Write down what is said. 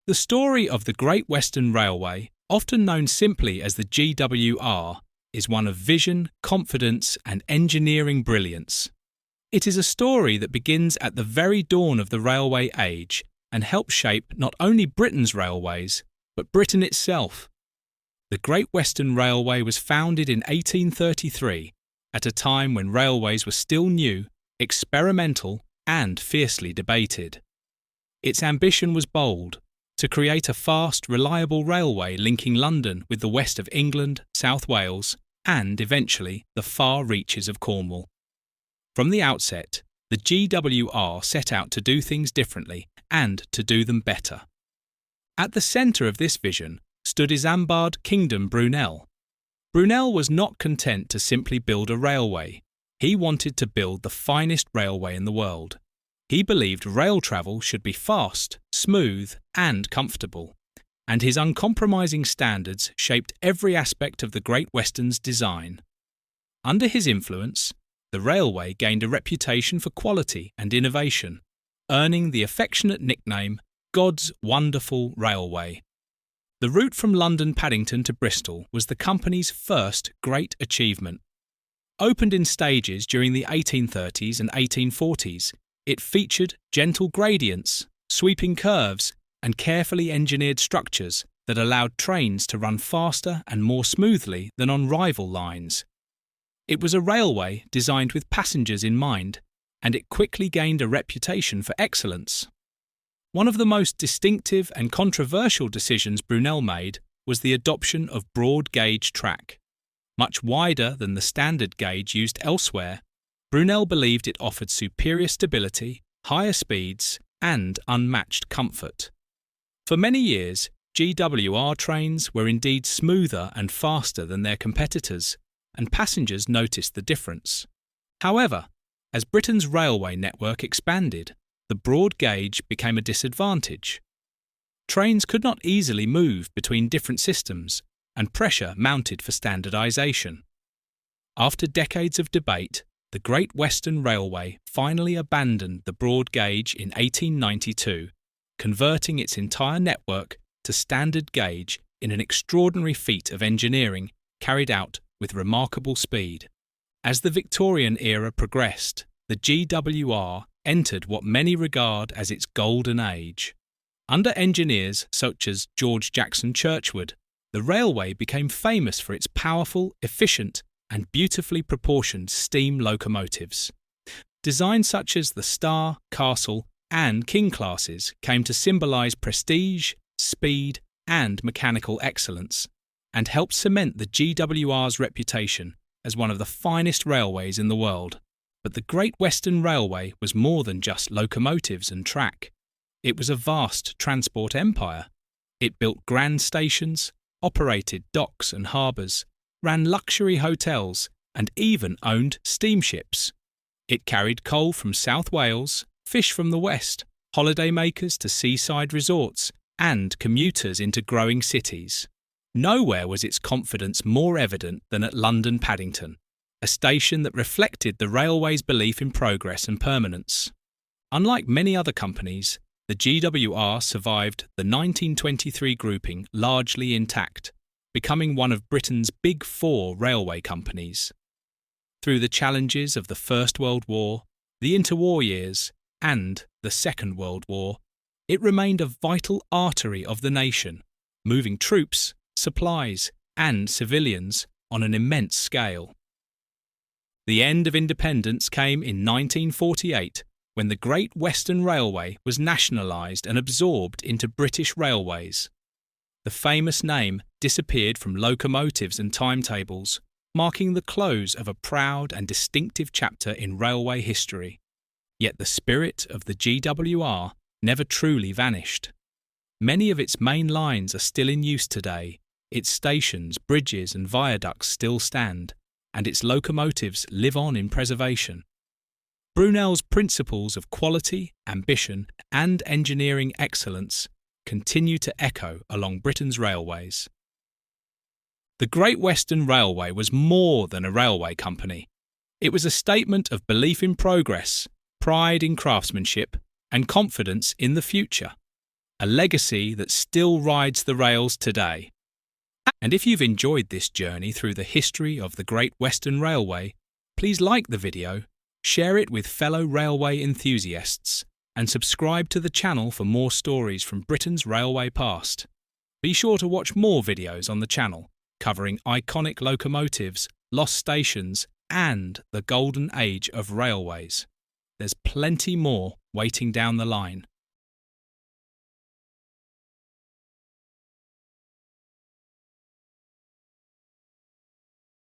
The story of the Great Western Railway, often known simply as the GWR, is one of vision, confidence, and engineering brilliance. It is a story that begins at the very dawn of the railway age and helped shape not only Britain's railways, but Britain itself. The Great Western Railway was founded in 1833, at a time when railways were still new, experimental, and fiercely debated. Its ambition was bold: to create a fast, reliable railway linking London with the west of England, South Wales, and, eventually, the far reaches of Cornwall. From the outset, the GWR set out to do things differently and to do them better. At the centre of this vision stood Isambard Kingdom Brunel. Brunel was not content to simply build a railway. He wanted to build the finest railway in the world. He believed rail travel should be fast, smooth, and comfortable, and his uncompromising standards shaped every aspect of the Great Western's design. Under his influence, the railway gained a reputation for quality and innovation, earning the affectionate nickname God's Wonderful Railway. The route from London Paddington to Bristol was the company's first great achievement. Opened in stages during the 1830s and 1840s, it featured gentle gradients, sweeping curves, and carefully engineered structures that allowed trains to run faster and more smoothly than on rival lines. It was a railway designed with passengers in mind, and it quickly gained a reputation for excellence. One of the most distinctive and controversial decisions Brunel made was the adoption of broad gauge track. Much wider than the standard gauge used elsewhere, Brunel believed it offered superior stability, higher speeds, and unmatched comfort. For many years, GWR trains were indeed smoother and faster than their competitors, and passengers noticed the difference. However, as Britain's railway network expanded, the broad gauge became a disadvantage. Trains could not easily move between different systems, and pressure mounted for standardisation. After decades of debate, the Great Western Railway finally abandoned the broad gauge in 1892, converting its entire network to standard gauge in an extraordinary feat of engineering carried out with remarkable speed. As the Victorian era progressed, the GWR entered what many regard as its golden age. Under engineers such as George Jackson Churchward, the railway became famous for its powerful, efficient, and beautifully proportioned steam locomotives. Designs such as the Star, Castle, and King classes came to symbolise prestige, speed, and mechanical excellence, and helped cement the GWR's reputation as one of the finest railways in the world. But the Great Western Railway was more than just locomotives and track. It was a vast transport empire. It built grand stations, operated docks and harbours, ran luxury hotels, and even owned steamships. It carried coal from South Wales, fish from the west, holidaymakers to seaside resorts, and commuters into growing cities. Nowhere was its confidence more evident than at London Paddington, a station that reflected the railway's belief in progress and permanence. Unlike many other companies, the GWR survived the 1923 grouping largely intact, becoming one of Britain's Big Four railway companies. Through the challenges of the First World War, the interwar years, and the Second World War, it remained a vital artery of the nation, moving troops, supplies, and civilians on an immense scale. The end of independence came in 1948, when the Great Western Railway was nationalised and absorbed into British Railways. The famous name disappeared from locomotives and timetables, marking the close of a proud and distinctive chapter in railway history. Yet the spirit of the GWR never truly vanished. Many of its main lines are still in use today, its stations, bridges and viaducts still stand, and its locomotives live on in preservation. Brunel's principles of quality, ambition, and engineering excellence continue to echo along Britain's railways. The Great Western Railway was more than a railway company. It was a statement of belief in progress, pride in craftsmanship, and confidence in the future. a legacy that still rides the rails today. And if you've enjoyed this journey through the history of the Great Western Railway, please like the video, share it with fellow railway enthusiasts, and subscribe to the channel for more stories from Britain's railway past. Be sure to watch more videos on the channel covering iconic locomotives, lost stations, and the golden age of railways. There's plenty more waiting down the line.